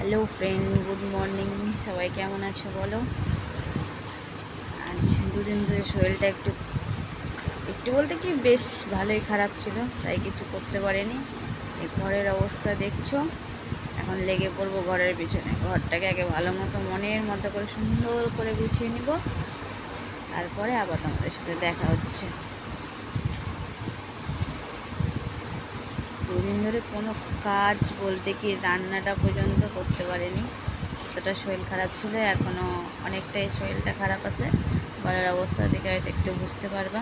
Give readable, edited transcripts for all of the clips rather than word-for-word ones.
Hello friend, good morning. সবাই কেমন আছো বলো? আজ দুদিন ধরে শরীরটা একটু একটু বলতে কি বেশ ভালোই খারাপ ছিল, তাই কিছু করতে পারিনি। এই ঘরের অবস্থা দেখছো, এখন লেগে পড়বো ঘরের পিছনে। ঘরটাকে আগে ভালো মতো মনের মতো করে সুন্দর করে গুছিয়ে নিব, তারপরে আবার তোমাদের সাথে দেখা হচ্ছে। দুদিন ধরে কোনো কাজ বলতে কি রান্নাটা পর্যন্ত করতে পারিনি, এতটা শরীর খারাপ ছিল। এখনও অনেকটাই শরীরটা খারাপ আছে, গলার অবস্থা দেখে হয়তো একটু বুঝতে পারবা।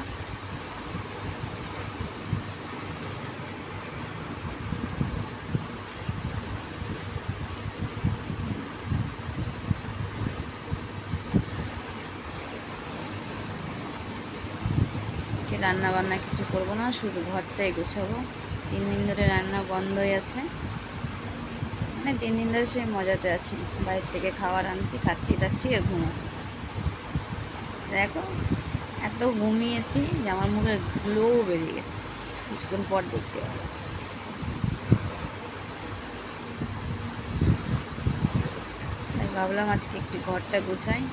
আজকে রান্না বান্না কিছু করবো না, শুধু ঘরটাই গুছাবো। 3 দিন ধরে রান্না বন্ধই আছে, মানে 3 দিন ধরে সেই মজাতে আছি। বাইরে থেকে খাবার আনছি, খাচ্ছি দাচ্ছি আর ঘুমাচ্ছি। দেখো, এত ঘুমিয়েছি যে আমার মুখের গ্লো বেরিয়ে গেছে, কিছুক্ষণ পর দেখতে পাবো। তাই ভাবলাম আজকে একটু ঘরটা গুছাই,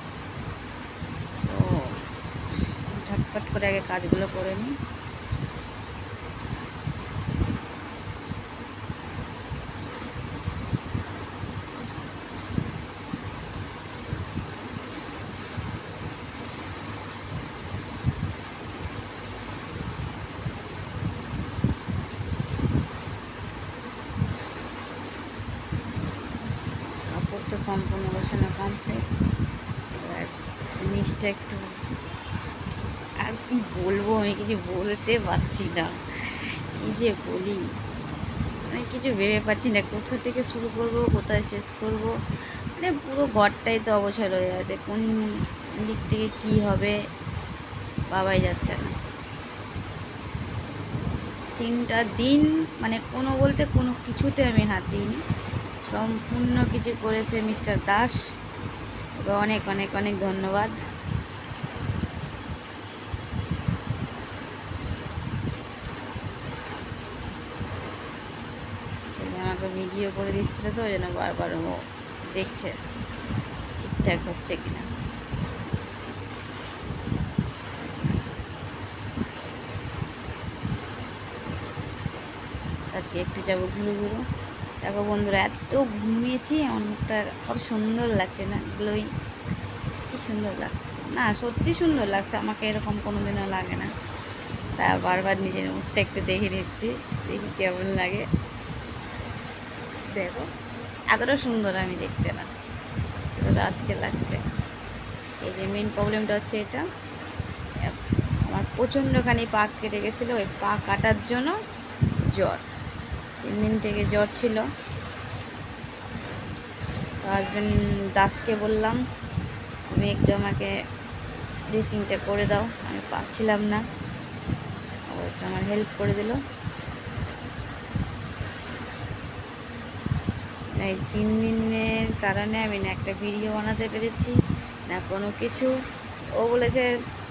তো ঝটপট করে আগে কাজগুলো করে নিই। কাপড়টা সম্পূর্ণ গোছানো কমপ্লিট। এবার নিচটা একটু, আর কি বলবো, আমি কিছু বলতে পারছি না, কি যে বলি, আমি কিছু ভেবে পাচ্ছি না কোথা থেকে শুরু করব, কোথায় শেষ করব। মানে পুরো ঘরটাই তো অগোছালো হয়ে আছে, কোন দিক থেকে কি হবে ভাবাই যাচ্ছে না। 3টা দিন মানে কোনো বলতে কোনো কিছুতে আমি হাত দিইনি, সম্পূর্ণ কিছু করেছে মিস্টার দাস। ওকে অনেক অনেক অনেক ধন্যবাদ। আমাকে ভিডিও করে দিচ্ছিল, তো ওই জন্য বারবার ও দেখছে ঠিকঠাক হচ্ছে কিনা। আজকে একটু যাবো ঘুরে ঘুরে। দেখো বন্ধুরা, এত ঘুমিয়েছি, আমার মুখটা কত সুন্দর লাগছে না, গ্লোই, কি সুন্দর লাগছে না, সত্যি সুন্দর লাগছে। আমাকে এরকম কোনোদিনও লাগে না, তা বারবার নিজের মুখটা একটু দেখে নিচ্ছি, দেখি কেমন লাগে। দেখো, এতটা সুন্দর আমি দেখতে না, এতটা আজকে লাগছে। এই যে মেন প্রবলেমটা হচ্ছে এটা, আমার প্রচণ্ডখানি পা কেটে গেছিলো, ওই পা কাটার জন্য জ্বর, 3 দিন থেকে জ্বর ছিল। হাজব্যান্ড দাসকে বললাম তুমি একটু আমাকে ড্রেসিংটা করে দাও, আমি পাচ্ছিলাম না, ও একটু আমার হেল্প করে দিল। এই 3 দিনের কারণে আমি না একটা ভিডিও বানাতে পেরেছি, না কোনো কিছু। ও বলেছে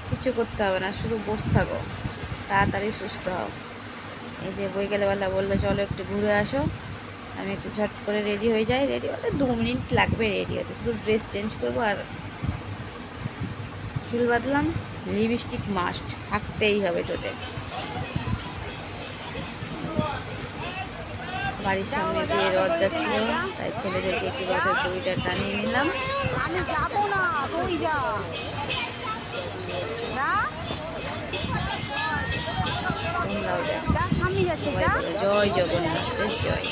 কিছু করতে হবে না, শুধু বসে থাকো, তাড়াতাড়ি সুস্থ হও। এই যে বৈকালবেলা বললো চলো একটু ঘুরে আসো, আমি একটু ঝট করে রেডি হয়ে যাই। রেডি হতে 2 মিনিট লাগবে, রেডি হতে শুধু ড্রেস চেঞ্জ করবো আর চুল বাঁধলাম। লিপস্টিক মাস্ট থাকতেই হবে টোটে। বাড়ির সামনে দিয়ে রথ যাচ্ছিল, তাই ছেলেদেরকে একটু রথের দড়িটা টানিয়ে নিলাম। আমি যাবো না, তুই যা। তোমরাও যাও, সামনে যাচ্ছে, সবাই বলো জয় জগন্নাথ, বেশ জয়।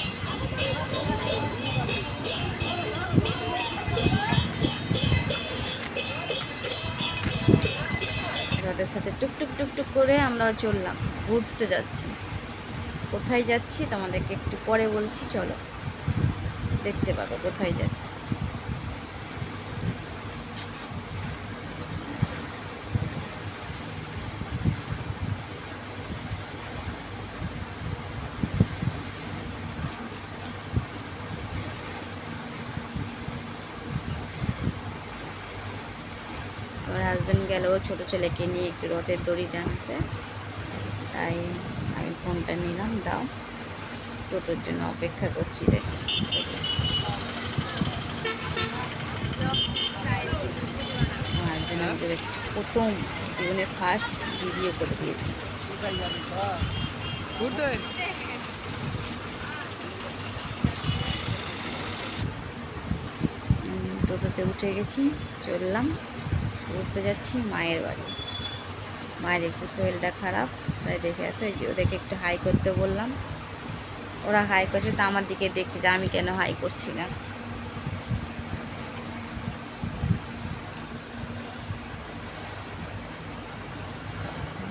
রথের সাথে টুকটুক টুকটুক করে আমরাও চললাম, ঘুরতে যাচ্ছি। কোথায় যাচ্ছি তোমাদেরকে একটু পরে বলছি, চলো দেখতে পাবো কোথায় যাচ্ছি। আমার হাজব্যান্ড গেল ছোটো ছেলেকে নিয়ে একটু রথের দড়ি টানতে, তাই আমি ফোনটা নিলাম, দাও, টোটোর জন্য অপেক্ষা করছি। দেখো করেছি, প্রথম জীবনে ফার্স্ট ভিডিও করে দিয়েছি। টোটোতে উঠে গেছি, চললাম, ঘুরতে যাচ্ছি মায়ের বাড়ি। মায়ের একটু শরীরটা খারাপ, তাই দেখে আছে, ওই যে ওদেরকে একটু হাই করতে বললাম, ওরা হাই করছে, তো আমার দিকে দেখছে যে আমি কেন হাই করছি না।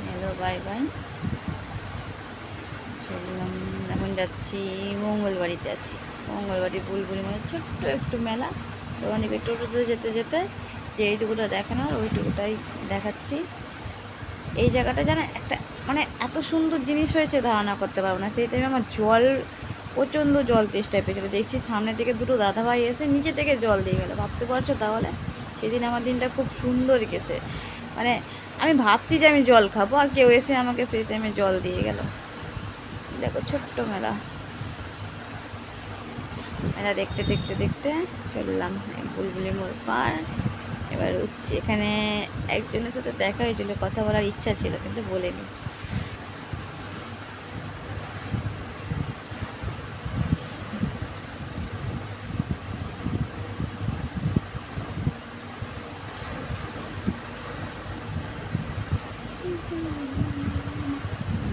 হ্যালো, বাই বাই, চললাম। এখন যাচ্ছি মঙ্গলবাড়িতে আছি। মঙ্গলবাড়ি বুলবুলি মানে ছোট্ট একটু মেলা, তো ওখান থেকে টোটোতে যেতে যেতে যে এইটুকুটা দেখানোর ওইটুকুটাই দেখাচ্ছি। এই জায়গাটা যেন একটা মানে এত সুন্দর জিনিস হয়েছে ধারণা করতে পারবো না। সেই টাইমে আমার জল, প্রচণ্ড জল তেষ্টায় পেয়েছিলো। দেখছি সামনে থেকে দুটো দাদাভাই এসে নিচে থেকে জল দিয়ে গেলো, ভাবতে পারছো তাহলে সেদিন আমার দিনটা খুব সুন্দর গেছে। মানে আমি ভাবছি যে আমি জল খাবো, আর কেউ এসে আমাকে সেই টাইমে জল দিয়ে গেল। দেখো ছোট্ট মেলা, মেলা দেখতে দেখতে দেখতে চললাম বুলবুলি মোড় পার। এবার উঠছি, এখানে একজনের সাথে দেখা হয়েছিল, কথা বলার ইচ্ছা ছিল কিন্তু বলিনি।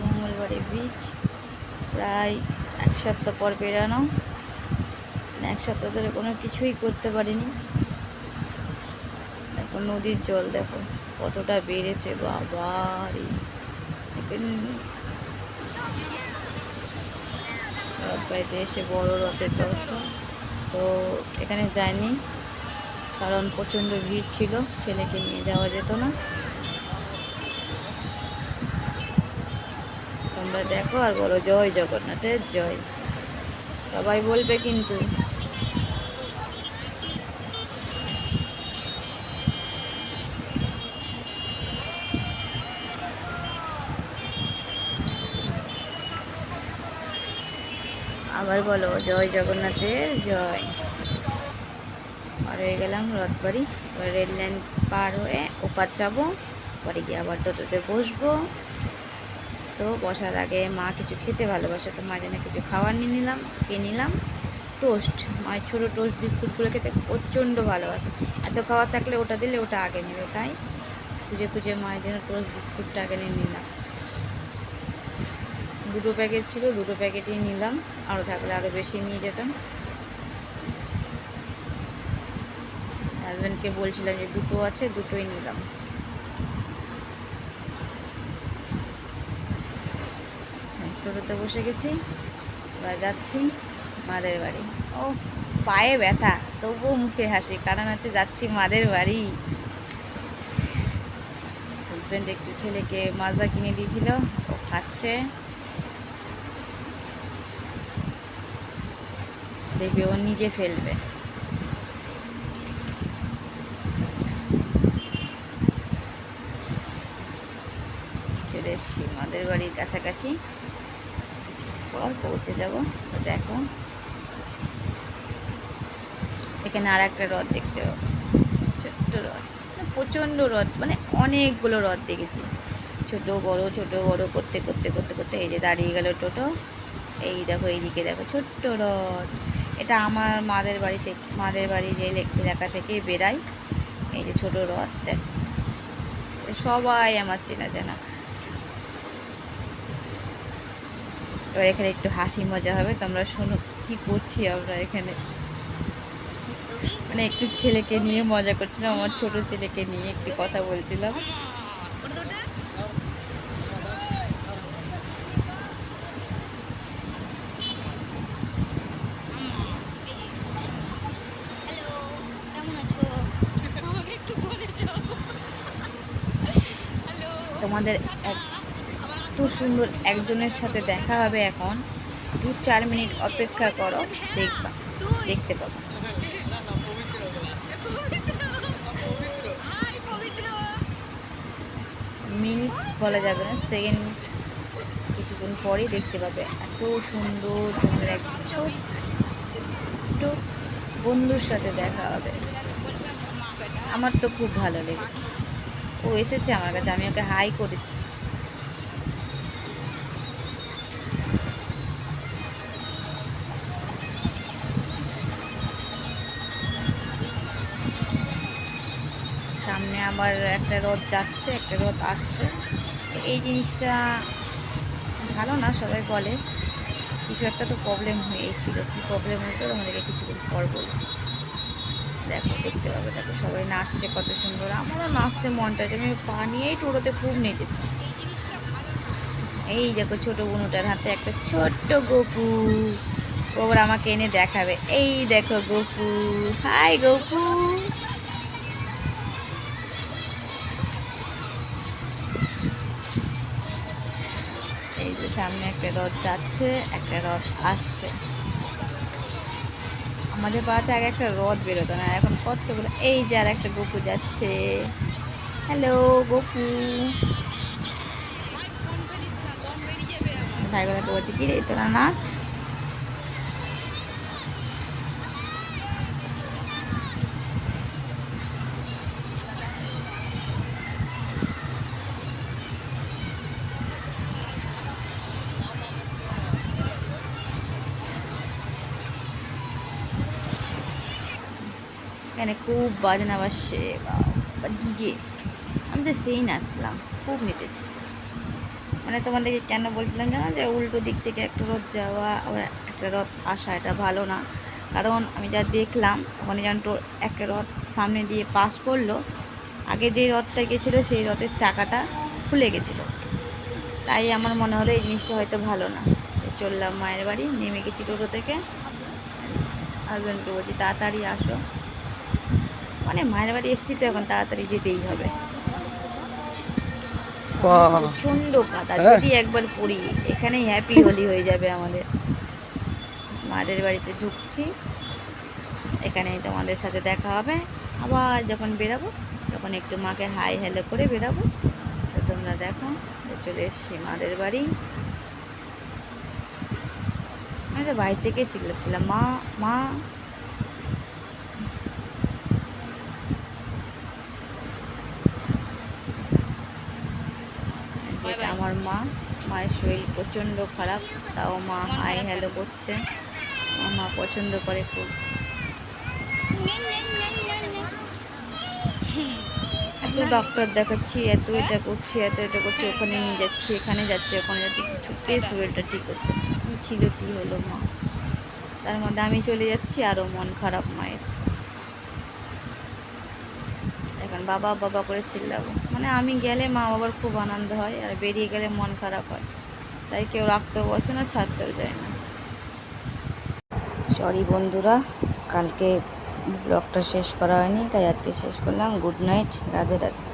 মঙ্গলবাড়ি ব্রিজ প্রায় 1 সপ্তাহ পর বেরানো, এক সপ্তাহ ধরে কোনো কিছুই করতে পারিনি। দেখো নদীর জল দেখো কতটা বেড়েছে, বাবারে। রথবাড়িতে এসে বড় রথের দর্শন, তো এখানে যাইনি কারণ প্রচণ্ড ভিড় ছিল, ছেলেকে নিয়ে যাওয়া যেত না। তোমরা দেখো আর বলো জয় জগন্নাথের জয়, সবাই বলবে কিন্তু। আবার বলো জয় জগন্নাথের জয়। আর হয়ে গেলাম রথবাড়ি। এবার রেল লাইন পার হয়ে ওপার যাবো, পরে গিয়ে আবার টোটোতে বসবো। তো বসার আগে মা কিছু খেতে ভালোবাসে, তো মা যেন কিছু খাবার নিয়ে নিলাম, খেয়ে নিলাম টোস্ট। মায়ের ছোটো টোস্ট বিস্কুটগুলো খেতে প্রচণ্ড ভালোবাসে, এত খাবার থাকলে ওটা দিলে ওটা আগে নেবে, তাই খুঁজে খুঁজে মায়ের জন্য টোস্ট বিস্কুটটা আগে নিয়ে নিলাম। 2টো প্যাকেট ছিল, 2টো প্যাকেটই নিলাম, আরও থাকলে আরও বেশি নিয়ে যেতাম। হাজব্যান্ডকে বলছিলাম যে 2টো আছে, 2টোই নিলাম। টোটোতে বসে গেছি, এবার যাচ্ছি মাদের বাড়ি। ও পায়ে ব্যথা, তবুও মুখে হাসি, কারণ হচ্ছে যাচ্ছি মাদের বাড়ি। হাজব্যান্ড একটু ছেলেকে মাজা কিনে দিয়েছিল, ও খাচ্ছে, দেখবে ও নিজে ফেলবে। চলে এসছি মাদের বাড়ির কাছাকাছি, পর পৌঁছে যাব। দেখো এখানে আর একটা রথ দেখতে পাবো, ছোট্ট রথ, প্রচণ্ড রথ, মানে অনেকগুলো রথ দেখেছি, ছোট বড় করতে করতে করতে করতে এই যে দাঁড়িয়ে গেল টোটো। এই দেখো এইদিকে দেখো ছোট্ট রথ, এটা আমার মাদের বাড়িতে, মাদের বাড়ি রেল এলাকা থেকে বেরাই। এই যে ছোট রথ দেখো, সবাই আমার চেনা জানা। এবার এখানে একটু হাসি মজা হবে, তোমরা শোনো কি করছি আমরা এখানে। মানে একটু ছেলেকে নিয়ে মজা করছিলাম, আমার ছোট ছেলেকে নিয়ে একটু কথা বলছিলাম। তোমাদের এত সুন্দর একজনের সাথে দেখা হবে, এখন 2-4 মিনিট অপেক্ষা করো, দেখবা, দেখতে পাবো। মিনিট বলা যাবে না, সেকেন্ড, কিছুক্ষণ পরেই দেখতে পাবে। এত সুন্দর তোমাদের এক ছোট্ট বন্ধুর সাথে দেখা হবে, আমার তো খুব ভালো লেগেছে। ও এসেছে আমার কাছে, আমি ওকে হাই করেছি। সামনে আবার একটা রথ যাচ্ছে, একটা রথ আসছে। এই জিনিসটা ভালো না, সবাই বলে। কিছু একটা তো প্রবলেম হয়েছিল, কী প্রবলেম হয়েছিল আমাদেরকে কিছুদিন পর বলছি। দেখো, দেখতে পাবে, দেখো সবাই নাচছে কত সুন্দর। আমারও নাচতে মন চাইছে, আমি পা নিয়েই টোটোতে খুব নেচেছি। এই দেখো ছোট বুনুটার হাতে একটা ছোট্ট গপু, ওবার আমাকে এনে দেখাবে। এই দেখো গপু, হাই গপু। এই যে সামনে একটা রথ যাচ্ছে, একটা রথ আসছে। আমাদের পাড়াতে আগে একটা রথ বেরোতো না, এখন কতগুলো। এই যে আর একটা গপু যাচ্ছে। হ্যালো গপু। ভাইগুলোকে বলছি, কি রে তোরা নাচ। এখানে খুব বাজনা বাজছে, বা ডিজে। আমি তো সেই নাচলাম, খুব নেচেছি। মানে তোমাদেরকে কেন বলছিলাম জানো, যে উল্টো দিক থেকে একটা রথ যাওয়া আবার একটা রথ আসা, এটা ভালো না। কারণ আমি যা দেখলাম ওখানে যেন একটা রথ সামনে দিয়ে পাস করলো, আগে যে রথটা গেছিলো সেই রথের চাকাটা খুলে গেছিলো। তাই আমার মনে হলো এই জিনিসটা হয়তো ভালো না। চললাম মায়ের বাড়ি, নেমে গেছি টোটো থেকে। হাজব্যান্ডকে বলছি তাড়াতাড়ি আসো, মানে মায়ের বাড়ি এসেছি তো এখন তাড়াতাড়ি যেতেই হবে। প্রচন্ড কাদা, যদি একবার পড়ি এখানে হ্যাপি হোলি হয়ে যাবে আমাদের। মাদের বাড়িতে ঢুকছি, এখানে তোমাদের সাথে দেখা হবে। আবার যখন বেরাবো তখন একটু মাকে হাই হ্যালো করে বেরাবো। তো তোমরা দেখো, চলে এসছি মাদের বাড়ি। আমি তো বাড়ি থেকে চিল্লাচ্ছিলাম, মা মা। এটা আমার মা। মায়ের শরীর প্রচণ্ড খারাপ, তাও মা হাই হ্যালো করছে। মা পছন্দ করে খুব। এত ডক্টর দেখাচ্ছি, এত এটা করছি, এত এটা করছি, ওখানে নিয়ে যাচ্ছি, এখানে যাচ্ছি, ওখানে যাচ্ছি, কিছুতেই শরীরটা ঠিক হচ্ছে না। কী ছিল কী হলো মা, তার মধ্যে আমি চলে যাচ্ছি, আরও মন খারাপ মায়ের। এখন বাবা বাবা করে চিল্লাবো, মানে আমি গেলে মা বাবার খুব আনন্দ হয়, আর বেরিয়ে গেলে মন খারাপ হয়। তাই কেউ রাখতেও বসে না, ছাড়তেও যায় না। সরি বন্ধুরা, কালকে ব্লগটা শেষ করা হয়নি, তাই আজকে শেষ করলাম। Good night, Radhe Radhe.